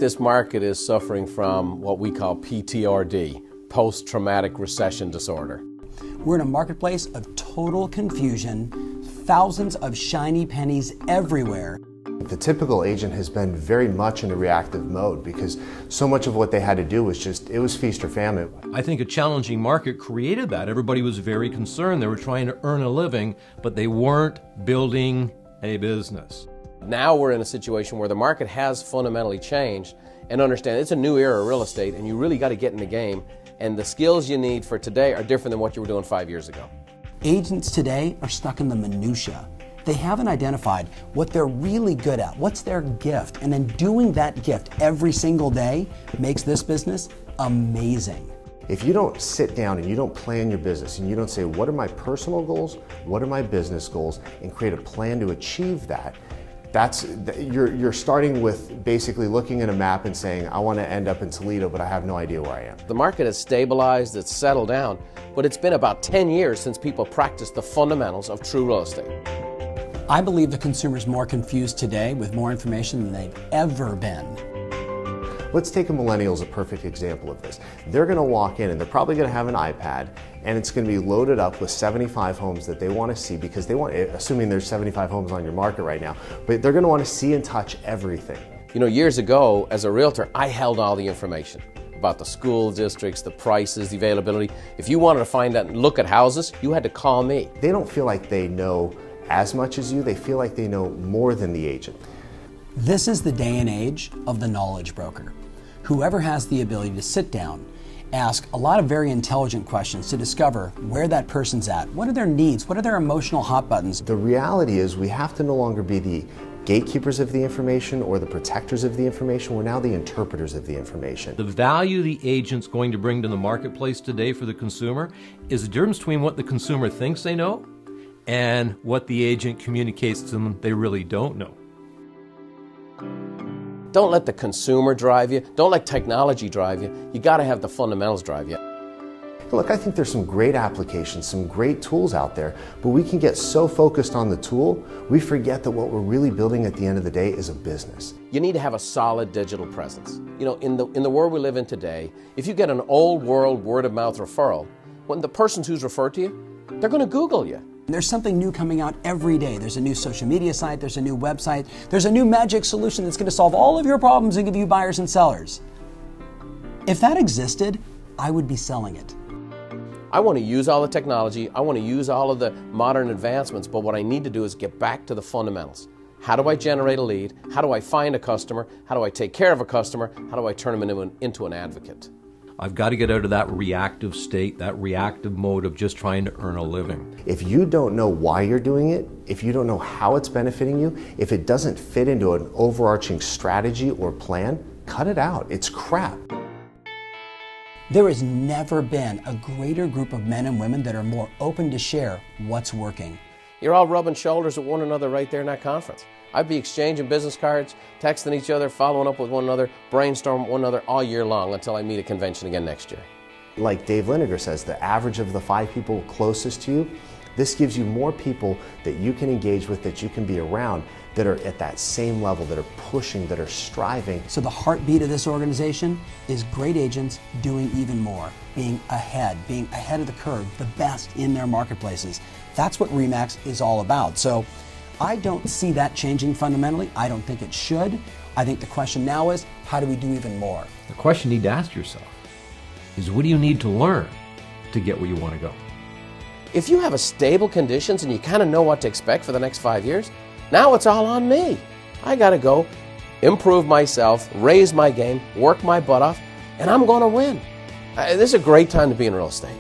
this market is suffering from what we call PTRD, post-traumatic recession disorder. We're in a marketplace of total confusion, thousands of shiny pennies everywhere. The typical agent has been very much in a reactive mode because so much of what they had to do was it was feast or famine. I think a challenging market created that. Everybody was very concerned. They were trying to earn a living, but they weren't building a business. Now we're in a situation where the market has fundamentally changed, and understand it's a new era of real estate, and you really got to get in the game, and the skills you need for today are different than what you were doing 5 years ago. Agents today are stuck in the minutia. They haven't identified what they're really good at, what's their gift, and then doing that gift every single day makes this business amazing. If you don't sit down and you don't plan your business and you don't say, what are my personal goals, what are my business goals, and create a plan to achieve that, you're starting with basically looking at a map and saying, I want to end up in Toledo, but I have no idea where I am. The market has stabilized, it's settled down, but it's been about 10 years since people practiced the fundamentals of true real estate. I believe the consumer's more confused today with more information than they've ever been. Let's take a millennial as a perfect example of this. They're going to walk in and they're probably going to have an iPad, and it's going to be loaded up with 75 homes that they want to see because they want, assuming there's 75 homes on your market right now, but they're going to want to see and touch everything. You know, years ago, as a realtor, I held all the information about the school districts, the prices, the availability. If you wanted to find out and look at houses, you had to call me. They don't feel like they know as much as you, they feel like they know more than the agent. This is the day and age of the knowledge broker. Whoever has the ability to sit down, ask a lot of very intelligent questions to discover where that person's at, what are their needs, what are their emotional hot buttons. The reality is we have to no longer be the gatekeepers of the information or the protectors of the information. We're now the interpreters of the information. The value the agent's going to bring to the marketplace today for the consumer is the difference between what the consumer thinks they know and what the agent communicates to them they really don't know. Don't let the consumer drive you. Don't let technology drive you. You got to have the fundamentals drive you. Look, I think there's some great applications, some great tools out there, but we can get so focused on the tool, we forget that what we're really building at the end of the day is a business. You need to have a solid digital presence. You know, in the world we live in today, if you get an old world word-of-mouth referral, when the person who's referred to you, they're going to Google you. There's something new coming out every day. There's a new social media site, there's a new website, there's a new magic solution that's going to solve all of your problems and give you buyers and sellers. If that existed, I would be selling it. I want to use all the technology, I want to use all of the modern advancements, but what I need to do is get back to the fundamentals. How do I generate a lead? How do I find a customer? How do I take care of a customer? How do I turn them into an advocate? I've got to get out of that reactive state, that reactive mode of just trying to earn a living. If you don't know why you're doing it, if you don't know how it's benefiting you, if it doesn't fit into an overarching strategy or plan, cut it out. It's crap. There has never been a greater group of men and women that are more open to share what's working. You're all rubbing shoulders with one another right there in that conference. I'd be exchanging business cards, texting each other, following up with one another, brainstorming one another all year long until I meet a convention again next year. Like Dave Liniger says, the average of the 5 people closest to you, this gives you more people that you can engage with, that you can be around, that are at that same level, that are pushing, that are striving. So the heartbeat of this organization is great agents doing even more, being ahead of the curve, the best in their marketplaces. That's what RE/MAX is all about. So I don't see that changing fundamentally. I don't think it should. I think the question now is, how do we do even more? The question you need to ask yourself is, what do you need to learn to get where you want to go? If you have a stable conditions and you kind of know what to expect for the next 5 years, now it's all on me. I got to go improve myself, raise my game, work my butt off, and I'm going to win. This is a great time to be in real estate.